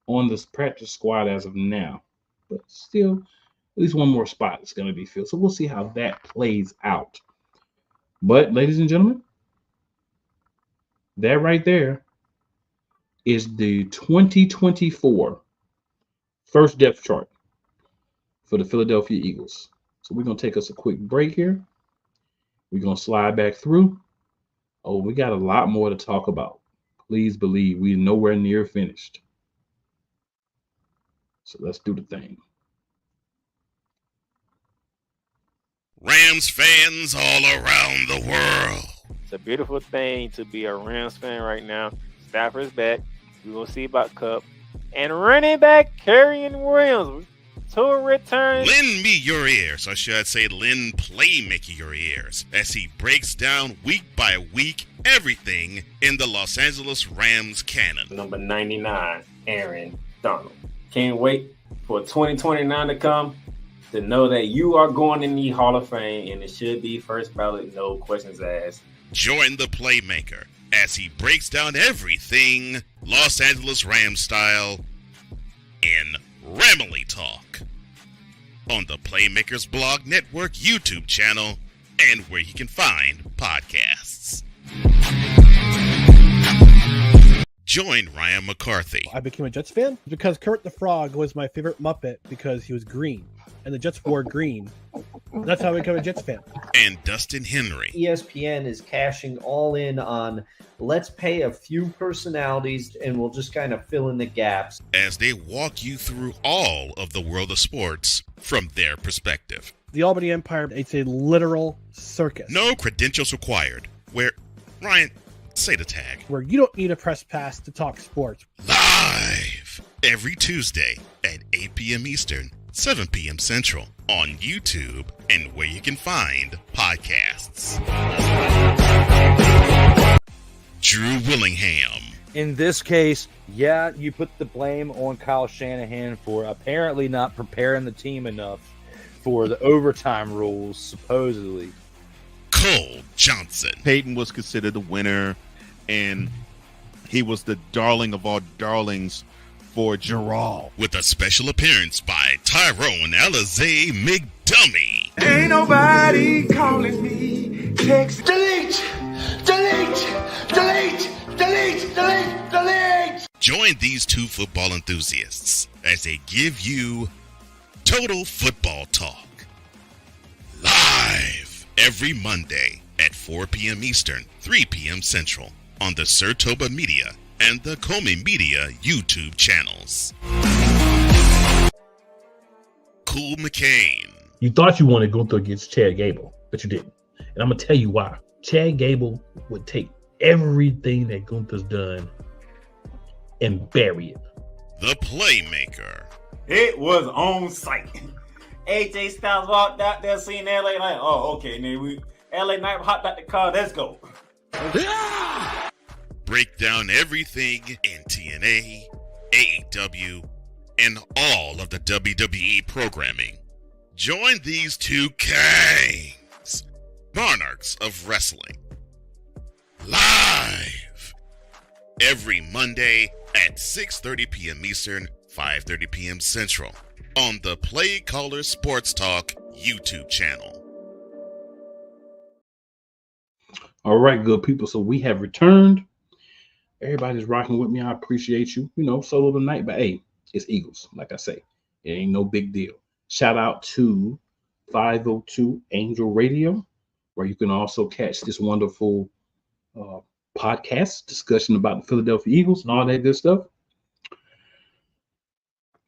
on this practice squad as of now. But still, at least one more spot is going to be filled. So we'll see how that plays out. But, ladies and gentlemen, that right there is the 2024 first depth chart for the Philadelphia Eagles. So we're going to take us a quick break here. We're going to slide back through. Oh, we got a lot more to talk about. Please believe we're nowhere near finished. So let's do the thing. Rams fans all around the world. It's a beautiful thing to be a Rams fan right now. Stafford's back. We're going to see about Kupp. And running back Kyren Williams to return. Lend me your ears, or should I say lend Playmaker your ears, as he breaks down week by week everything in the Los Angeles Rams canon. Number 99, Aaron Donald. Can't wait for 2029 to come to know that you are going in the Hall of Fame, and it should be first ballot, no questions asked. Join the Playmaker as he breaks down everything Los Angeles Rams style in Ramily Talk on the Playmakers Blog Network YouTube channel and where you can find podcasts. Join Ryan McCarthy. I became a Jets fan because Kermit the Frog was my favorite Muppet because he was green, and the Jets wore green. That's how I became a Jets fan. And Dustin Henry. ESPN is cashing all in on let's pay a few personalities and we'll just kind of fill in the gaps. As they walk you through all of the world of sports from their perspective. The Albany Empire, it's a literal circus. No credentials required. Where, Ryan, say the tag. Where you don't need a press pass to talk sports. Live every Tuesday at 8 p.m. Eastern, 7 p.m. Central on YouTube and where you can find podcasts. Drew Willingham. In this case, yeah, you put the blame on Kyle Shanahan for apparently not preparing the team enough for the overtime rules, supposedly. Cole Johnson. Peyton was considered the winner, and he was the darling of all darlings for Gerald. With a special appearance by Tyrone Alizé McDummy. Ain't nobody calling me. Text delete, delete, delete, delete, delete, delete. Join these two football enthusiasts as they give you Total Football Talk. Live every Monday at 4 p.m. Eastern, 3 p.m. Central on the Sertoba Media and the Comey Media YouTube channels. Cool McCain. You thought you wanted Gunther against Chad Gable, but you didn't. And I'm going to tell you why. Chad Gable would take everything that Gunther's done and bury it. The Playmaker. It was on site. AJ Styles walked out there, seen LA Knight. Oh, okay, nigga. LA Knight hopped out the car. Let's go. Break down everything in TNA, AEW, and all of the WWE programming. Join these two kings, monarchs of wrestling, live every Monday at 6:30 p.m. Eastern, 5:30 p.m. Central on the Play Caller Sports Talk YouTube channel. All right, good people. So we have returned. Everybody's rocking with me. I appreciate you. You know, solo tonight, but hey, it's Eagles. Like I say, it ain't no big deal. Shout out to 502 Angel Radio, where you can also catch this wonderful podcast discussion about the Philadelphia Eagles and all that good stuff.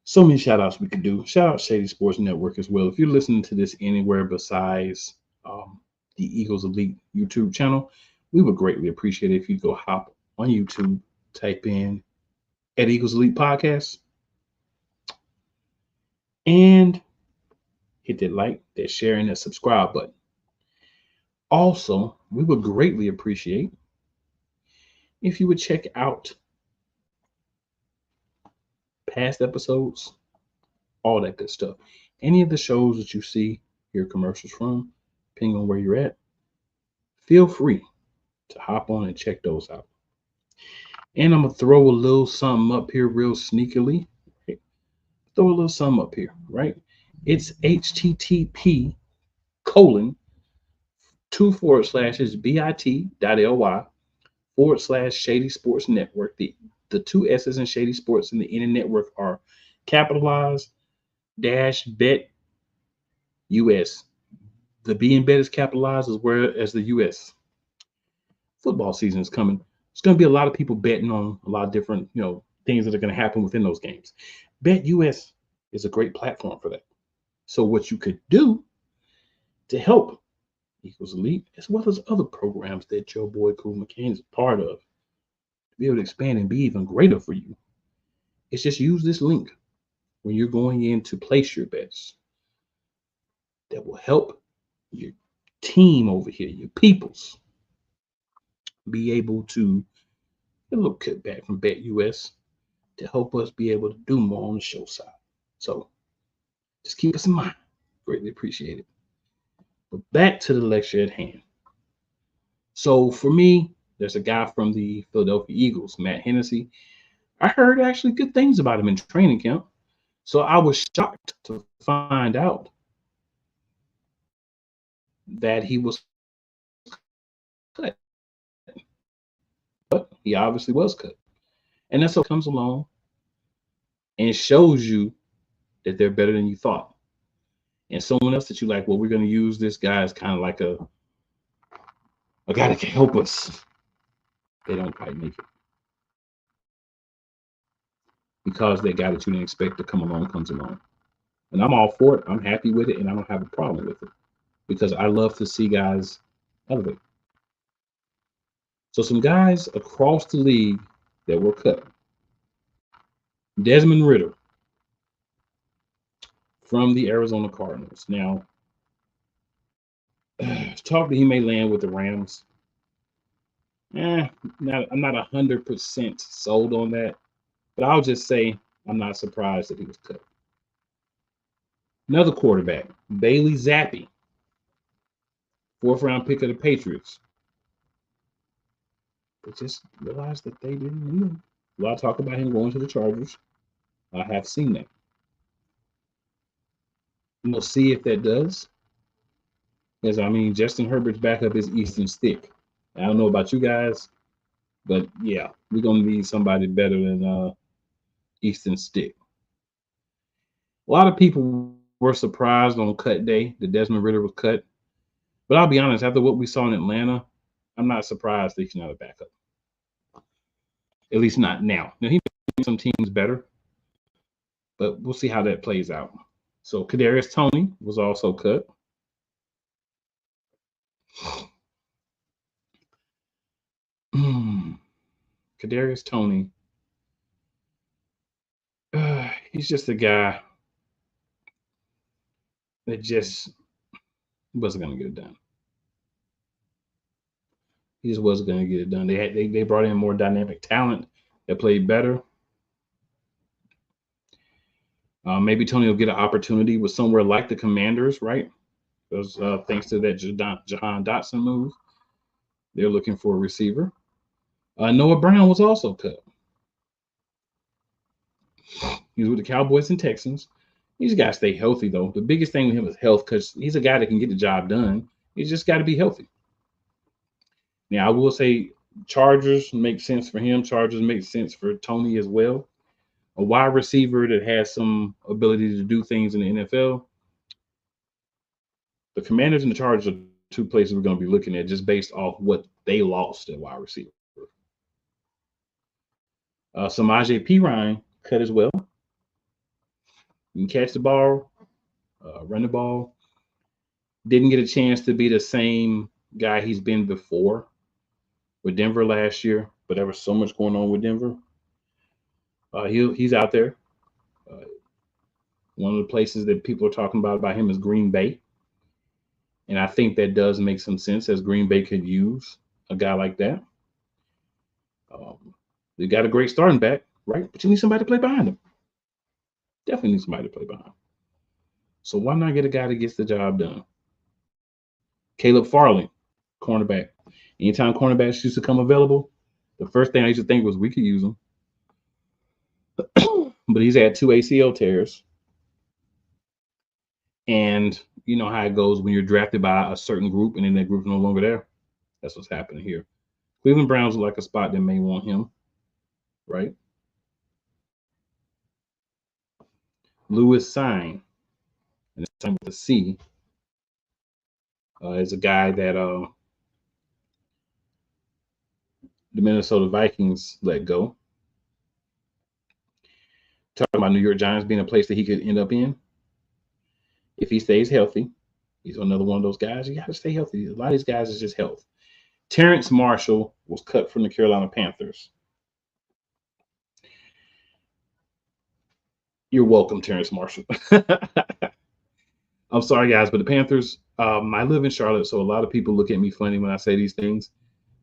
So many shout outs we could do. Shout out Shady Sports Network as well. If you're listening to this anywhere besides the Eagles Elite YouTube channel, we would greatly appreciate it if you go hop on YouTube, type in at Eagles Elite Podcast, and hit that like, that share, and that subscribe button. Also, we would greatly appreciate if you would check out past episodes, all that good stuff. Any of the shows that you see your commercials from, depending on where you're at, feel free to hop on and check those out. And I'm going to throw a little something up here real sneakily. Throw a little something up here, right? It's http://bit.ly/Shady Sports Network. The two S's in Shady Sports in the Inner Network are capitalized -bet US. The B in bet is capitalized as well as the US. Football season is coming. There's going to be a lot of people betting on a lot of different, things that are going to happen within those games. Bet US is a great platform for that. So what you could do to help Eagles Elite, as well as other programs that your boy Cool McCain is a part of, to be able to expand and be even greater for you, is just use this link when you're going in to place your bets. That will help your team over here, your peoples, be able to get a little cutback from Bet US to help us be able to do more on the show side. So just keep us in mind. Greatly appreciate it. But back to the lecture at hand. So for me, there's a guy from the Philadelphia Eagles, Matt Hennessy. I heard actually good things about him in training camp. So I was shocked to find out that he was cut. But he obviously was cut. And that's what comes along and shows you that they're better than you thought. And someone else that you like, well, we're going to use this guy as kind of like a guy that can help us. They don't quite make it. Because that guy that you didn't expect to come along comes along. And I'm all for it. I'm happy with it, and I don't have a problem with it. Because I love to see guys elevate. So some guys across the league that were cut. Desmond Ridder from the Arizona Cardinals. Now, talk that he may land with the Rams. I'm not 100% sold on that. But I'll just say I'm not surprised that he was cut. Another quarterback, Bailey Zappi, 4th round pick of the Patriots. They just realized that they didn't need him. A lot of talk about him going to the Chargers. I have seen that. We'll see if that does. Because, Justin Herbert's backup is Easton Stick. I don't know about you guys, But yeah, we're gonna need somebody better than Easton Stick. A lot of people were surprised on cut day that Desmond Ritter was cut. But I'll be honest, after what we saw in Atlanta, I'm not surprised that he's not a backup. At least not now. Now he made some teams better, but we'll see how that plays out. So Kadarius Toney was also cut. Kadarius Toney. He's just a guy that just wasn't going to get it done. He just wasn't going to get it done. They brought in more dynamic talent that played better. Maybe Tony will get an opportunity with somewhere like the Commanders, right? Because thanks to that Jahan Dotson move, they're looking for a receiver. Noah Brown was also cut. He's with the Cowboys and Texans. He's got to stay healthy, though. The biggest thing with him is health, because he's a guy that can get the job done. He's just got to be healthy. Now, I will say Chargers make sense for him. Chargers make sense for Tony as well. A wide receiver that has some ability to do things in the NFL. The Commanders and the Chargers are two places we're going to be looking at just based off what they lost at wide receiver. Samaje Perine cut as well. You can catch the ball, run the ball. Didn't get a chance to be the same guy he's been before with Denver last year, but there was so much going on with Denver. He's out there. One of the places that people are talking about him is Green Bay. And I think that does make some sense, as Green Bay could use a guy like that. They got a great starting back, right? But you need somebody to play behind him. Definitely need somebody to play behind. So why not get a guy that gets the job done? Caleb Farley, cornerback. Anytime cornerbacks used to come available, the first thing I used to think was we could use him. But he's had 2 ACL tears. And you know how it goes when you're drafted by a certain group and then that group's no longer there. That's what's happening here. Cleveland Browns look like a spot that may want him, right? Lewis Sign, and it's with a C, is a guy that the Minnesota Vikings let go. Talking about New York Giants being a place that he could end up in. If he stays healthy, he's another one of those guys. You got to stay healthy. A lot of these guys is just health. Terrence Marshall was cut from the Carolina Panthers. You're welcome, Terrence Marshall. I'm sorry, guys, but the Panthers, I live in Charlotte, so a lot of people look at me funny when I say these things.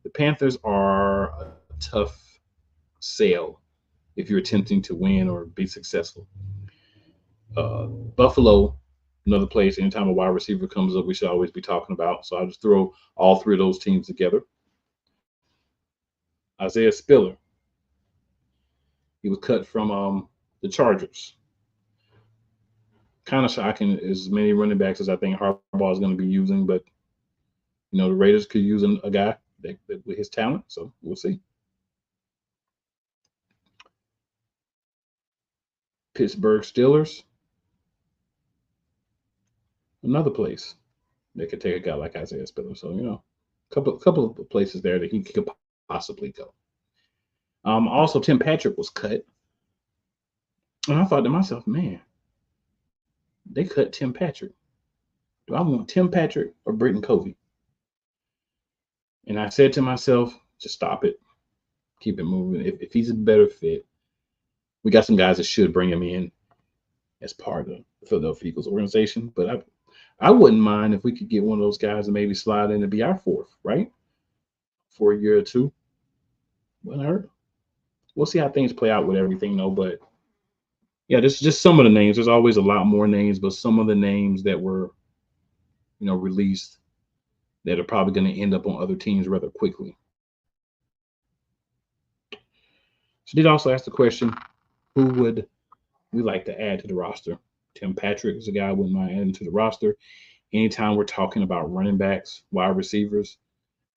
The Panthers are a tough sell if you're attempting to win or be successful. Buffalo, another place, anytime a wide receiver comes up, we should always be talking about. So I'll just throw all three of those teams together. Isaiah Spiller. He was cut from the Chargers. Kind of shocking, as many running backs as I think Harbaugh is going to be using, but you know the Raiders could use a guy that with his talent, so we'll see. Pittsburgh Steelers, another place that could take a guy like Isaiah Spiller. So you know, a couple of places there that he could possibly go. Also, Tim Patrick was cut, and I thought to myself, man, they cut Tim Patrick. Do I want Tim Patrick or Britton Covey? And I said to myself, just stop it. Keep it moving. If he's a better fit, we got some guys that should bring him in as part of the Philadelphia Eagles organization. But I wouldn't mind if we could get one of those guys and maybe slide in to be our fourth, right? For a year or two. Wouldn't hurt. We'll see how things play out with everything, though. But yeah, this is just some of the names. There's always a lot more names, but some of the names that were, you know, released that are probably going to end up on other teams rather quickly. She did also ask the question, who would we like to add to the roster? Tim Patrick is a guy I wouldn't mind adding to the roster. Anytime we're talking about running backs, wide receivers,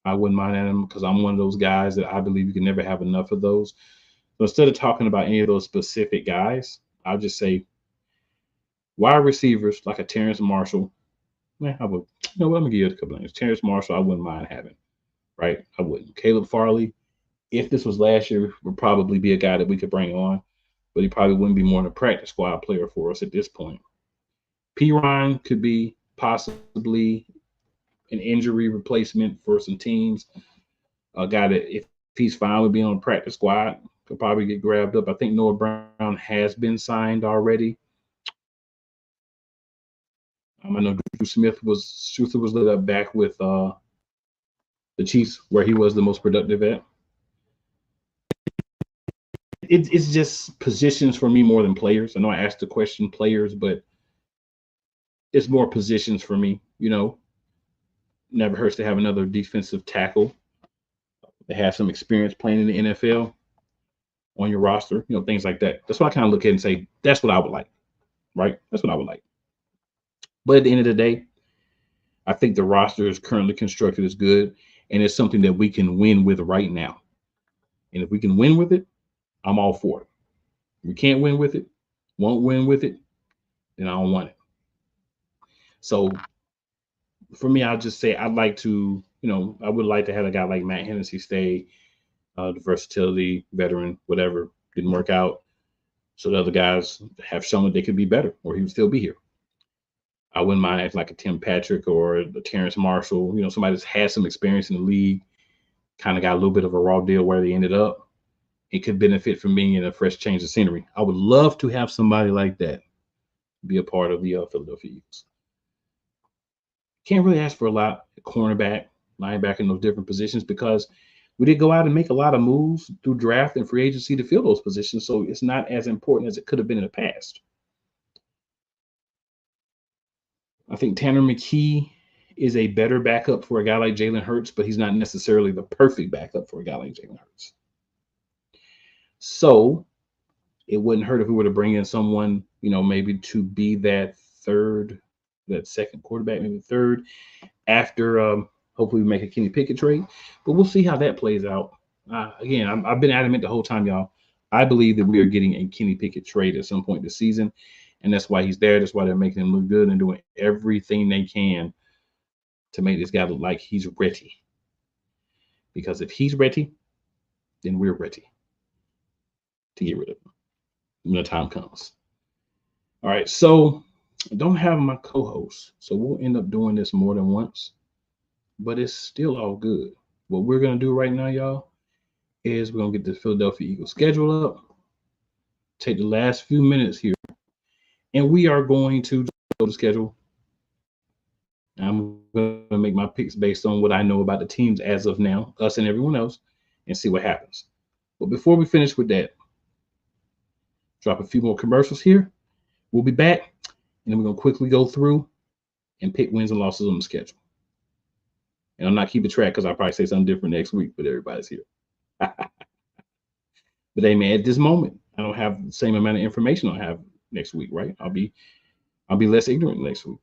I wouldn't mind him because I'm one of those guys that I believe you can never have enough of those. So instead of talking about any of those specific guys, I'll just say wide receivers like a Terrence Marshall. I would, I'm gonna give you a couple names. Terrence Marshall, I wouldn't mind having, right? I wouldn't. Caleb Farley, if this was last year, would probably be a guy that we could bring on, but he probably wouldn't be more than a practice squad player for us at this point. P. Ryan could be possibly an injury replacement for some teams. A guy that, if he's fine with being on the practice squad, could probably get grabbed up. I think Noah Brown has been signed already. I know Drew Smith was lit up back with the Chiefs, where he was the most productive at. It's just positions for me more than players. I know I asked the question players, but it's more positions for me. Never hurts to have another defensive tackle. They have some experience playing in the NFL on your roster, things like that. That's what I kind of look at and say, that's what I would like, right? That's what I would like. But at the end of the day, I think the roster is currently constructed as good, and it's something that we can win with right now. And if we can win with it, I'm all for it. If we can't win with it, won't win with it, then I don't want it. So for me, I'll just say I'd like to, I would like to have a guy like Matt Hennessy stay, the versatility, veteran, whatever, didn't work out. So the other guys have shown that they could be better, or he would still be here. I wouldn't mind having like a Tim Patrick or a Terrence Marshall, somebody that's had some experience in the league, kind of got a little bit of a raw deal where they ended up. It could benefit from being in a fresh change of scenery. I would love to have somebody like that be a part of the Philadelphia Eagles. Can't really ask for a lot at cornerback, linebacker, in those different positions, because we did go out and make a lot of moves through draft and free agency to fill those positions. So it's not as important as it could have been in the past. I think Tanner McKee is a better backup for a guy like Jalen Hurts, but he's not necessarily the perfect backup for a guy like Jalen Hurts. So it wouldn't hurt if we were to bring in someone, maybe to be that second quarterback, maybe third, after hopefully we make a Kenny Pickett trade. But we'll see how that plays out. Again, I've been adamant the whole time, y'all. I believe that we are getting a Kenny Pickett trade at some point this season. And that's why he's there. That's why they're making him look good and doing everything they can to make this guy look like he's ready. Because if he's ready, then we're ready to get rid of him when the time comes. All right, so I don't have my co-host, so we'll end up doing this more than once, but it's still all good. What we're going to do right now, y'all, is we're going to get the Philadelphia Eagles schedule up, take the last few minutes here, and we are going to go to schedule. I'm going to make my picks based on what I know about the teams as of now, us and everyone else, and see what happens. But before we finish with that, drop a few more commercials here. We'll be back, and then we're going to quickly go through and pick wins and losses on the schedule. And I'm not keeping track because I'll probably say something different next week, but everybody's here. But hey, man, at this moment, I don't have the same amount of information I have next week, right? I'll be less ignorant next week.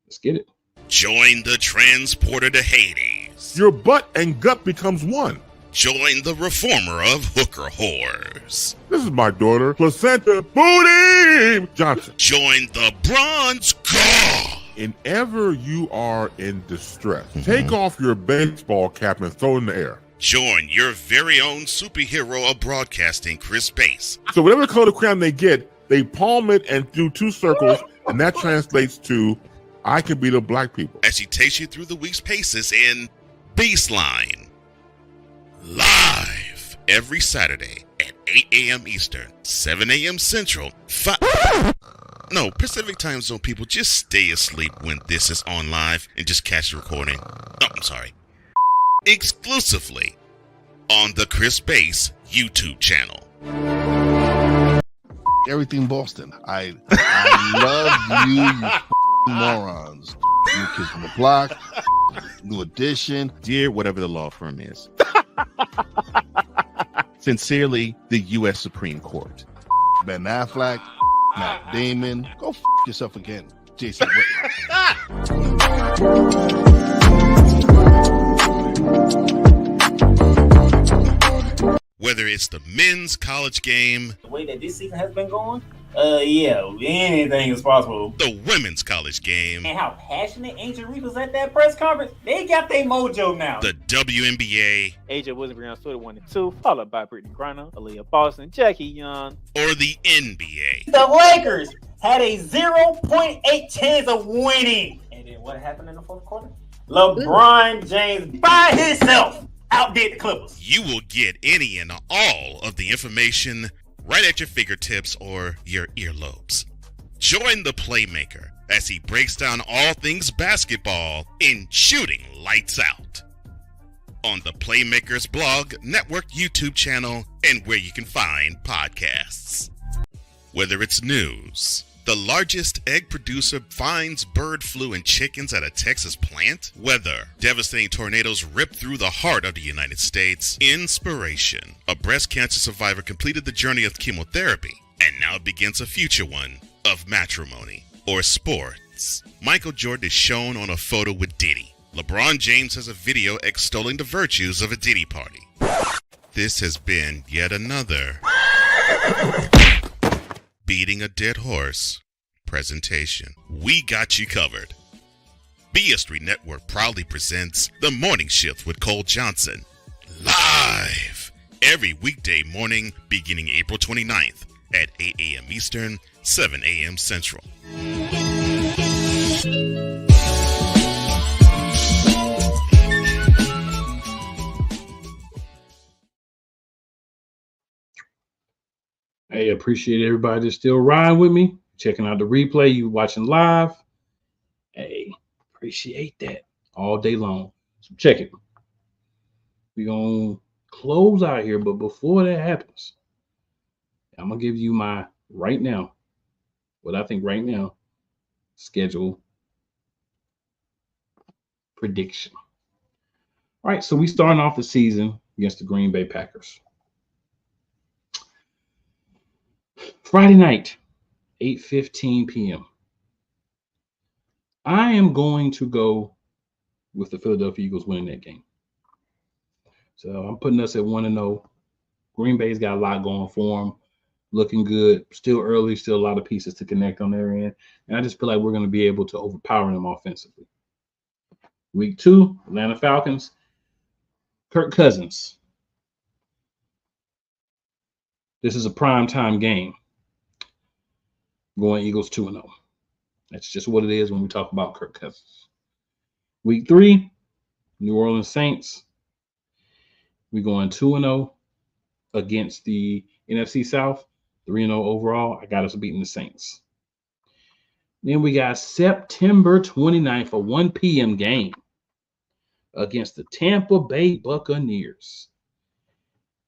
Let's get it. Join the transporter to Hades. Your butt and gut becomes one. Join the reformer of hooker whores. This is my daughter, Placenta Booty Johnson. Join the bronze god. And ever you are in distress, take off your baseball cap and throw it in the air. Join your very own superhero of broadcasting, Chris Bass. So whatever color crayon they get, they palm it and do two circles, and that translates to, I can be the black people. As he takes you through the week's paces in Baseline. Live every Saturday at 8 a.m. Eastern, 7 a.m. Central, Pacific Time Zone people, just stay asleep when this is on live and just catch the recording. Exclusively on the Chris Bass YouTube channel. Everything Boston. I love you morons. New Kids on the Block, New Edition. Dear whatever the law firm is. Sincerely, the U.S. Supreme Court. Ben Affleck, Matt Damon. Go yourself again, Jason Whitlock. Whether it's the men's college game, The way that this season has been going, yeah, anything is possible. the women's college game, And how passionate Ancient Reef was at that press conference, they got their mojo now. the WNBA, AJ Wilson stood 1-2, followed by Brittany Griner, Aaliyah Boston, Jackie Young, or the NBA. The Lakers had a 0.8 chance of winning. And then what happened in the fourth quarter? LeBron James by himself outdid the Clippers. You will get any and all of the information right at your fingertips or your earlobes. Join the Playmaker as he breaks down all things basketball in Shooting Lights Out on the Playmaker's blog, network, YouTube channel, and where you can find podcasts. Whether it's news, the largest egg producer finds bird flu in chickens at a Texas plant, weather, devastating tornadoes rip through the heart of the United States, inspiration, a breast cancer survivor completed the journey of chemotherapy, and now begins a future one of matrimony or sports. Michael Jordan is shown on a photo with Diddy. LeBron James has a video extolling the virtues of a Diddy party. This has been yet another Beating a Dead Horse presentation. We got you covered. BS3 Network proudly presents The Morning Shift with Cole Johnson, live every weekday morning beginning April 29th at 8 a.m. Eastern, 7 a.m. Central. Hey, appreciate everybody that's still riding with me, checking out the replay, you watching live. Hey, appreciate that all day long. So check it. We're going to close out here, but before that happens, I'm going to give you my right now, what I think right now, schedule prediction. All right, so we starting off the season against the Green Bay Packers. Friday night, 8:15 p.m. I am going to go with the Philadelphia Eagles winning that game. So I'm putting us at 1-0. Green Bay's got a lot going for them. Looking good. Still early, still a lot of pieces to connect on their end. And I just feel like we're going to be able to overpower them offensively. Week 2, Atlanta Falcons. Kirk Cousins. This is a primetime game. Going Eagles 2-0. That's just what it is when we talk about Kirk Cousins. Week 3, New Orleans Saints. We're going 2-0 against the NFC South. 3-0 overall. I got us beating the Saints. Then we got September 29th, a 1 p.m. game against the Tampa Bay Buccaneers.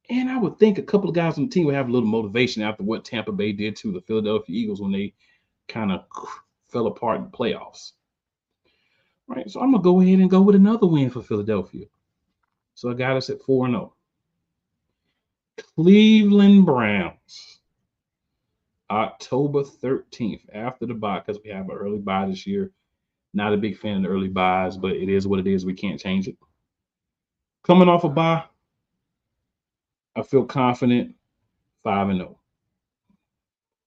And I would think a couple of guys on the team would have a little motivation after what Tampa Bay did to the Philadelphia Eagles when they kind of fell apart in the playoffs. All right, so I'm going to go ahead and go with another win for Philadelphia. So I got us at 4-0. Cleveland Browns, October 13th, after the bye, because we have an early bye this year. Not a big fan of the early buys, but it is what it is. We can't change it. Coming off a bye, I feel confident 5-0. You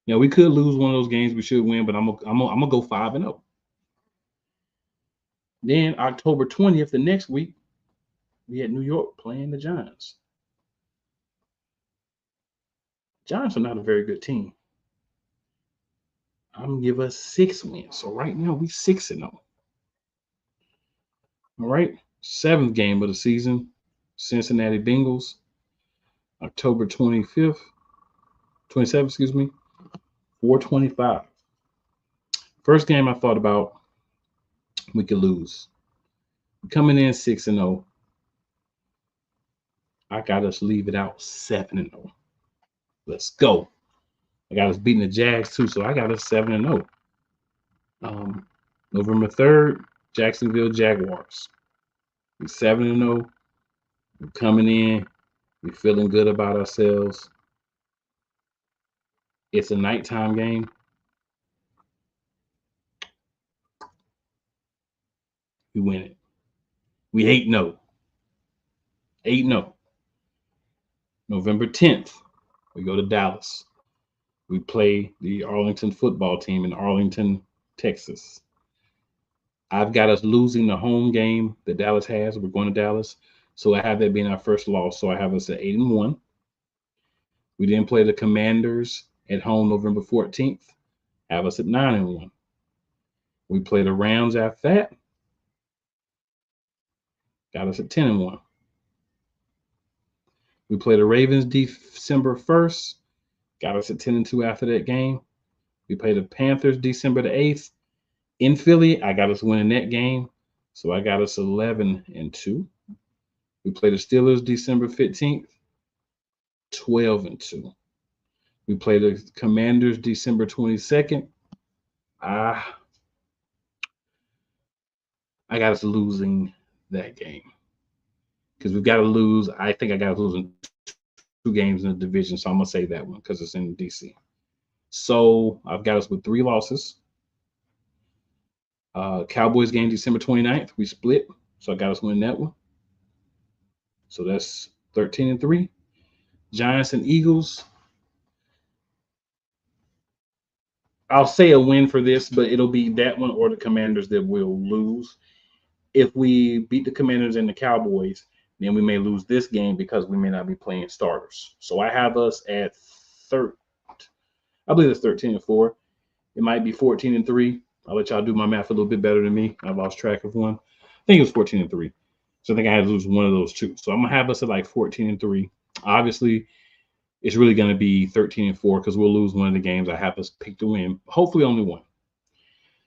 know, we could lose one of those games we should win, but I'm gonna go 5-0. Then October 20th, the next week, we had New York playing the Giants. Giants are not a very good team. I'm gonna give us 6 wins. So right now we 6-0. All right, 7th game of the season, Cincinnati Bengals. October 27th, 4:25. First game I thought about, we could lose. Coming in 6-0. I got us leave it out 7-0. Let's go. I got us beating the Jags too, so I got us 7-0. November 3rd, Jacksonville Jaguars. We're 7-0. We're coming in. We're feeling good about ourselves. It's a nighttime game. We win it. We 8-0. 8-0. November 10th, we go to Dallas. We play the Arlington football team in Arlington, Texas. I've got us losing the home game that Dallas has. We're going to Dallas. So I have that being our first loss. So I have us at 8-1. We then play the Commanders at home November 14th. Have us at 9-1. We play the Rams after that. Got us at 10-1. We play the Ravens December 1st. Got us at 10-2 after that game. We play the Panthers December the 8th. In Philly, I got us winning that game. So I got us 11-2. We play the Steelers December 15th. 12-2. We play the Commanders December 22nd. I got us losing that game. Because we've got to lose. I think I got us losing 2 games in the division. So I'm going to say that one because it's in DC. So I've got us with 3 losses. Cowboys game December 29th. We split. So I got us winning that one. So that's 13-3. Giants and Eagles. I'll say a win for this, but it'll be that one or the Commanders that will lose. If we beat the Commanders and the Cowboys, then we may lose this game because we may not be playing starters. So I have us at I believe it's 13-4. It might be 14-3. I'll let y'all do my math a little bit better than me. I lost track of one. I think it was 14-3. So I think I had to lose one of those 2. So I'm gonna have us at like 14-3. Obviously, it's really gonna be 13-4 because we'll lose one of the games. I have us pick to win. Hopefully only one.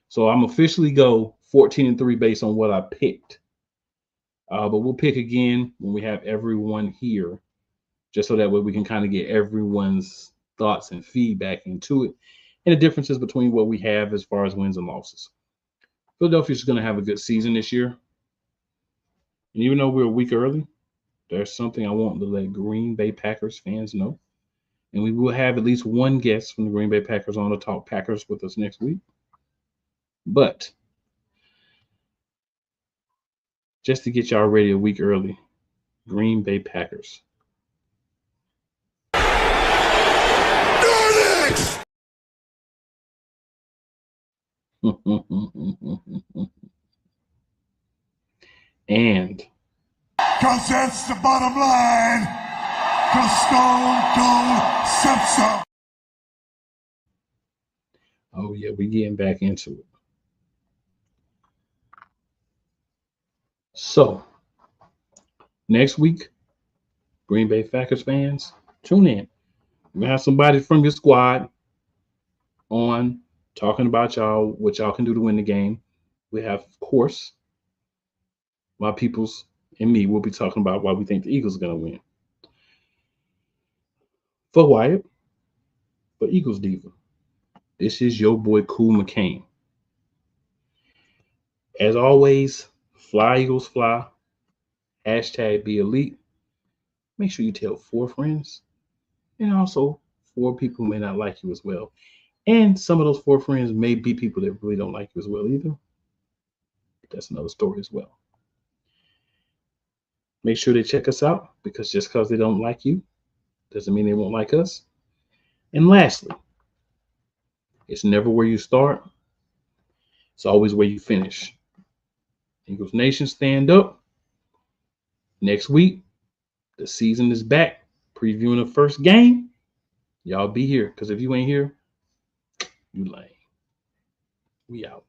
So I'm officially go 14-3 based on what I picked. But we'll pick again when we have everyone here, just so that way we can kind of get everyone's thoughts and feedback into it and the differences between what we have as far as wins and losses. Philadelphia's going to have a good season this year. And even though we're a week early, there's something I want to let Green Bay Packers fans know. And we will have at least one guest from the Green Bay Packers on to talk Packers with us next week. But just to get y'all ready a week early, Green Bay Packers. And because that's the bottom line. Because Stone Cold said so. Oh yeah, we getting back into it. So next week, Green Bay Packers fans, tune in. We're gonna have somebody from your squad on talking about y'all, what y'all can do to win the game. We have, of course, my peoples and me will be talking about why we think the Eagles are going to win. For Wyatt, for Eagles Diva, this is your boy Cool McCain. As always, fly Eagles fly. Hashtag be elite. Make sure you tell 4 friends and also 4 people who may not like you as well. And some of those 4 friends may be people that really don't like you as well either. That's another story as well. Make sure they check us out, because just because they don't like you doesn't mean they won't like us. And lastly, it's never where you start. It's always where you finish. Eagles Nation, stand up. Next week, the season is back. Previewing the first game. Y'all be here, because if you ain't here, you lame. We out.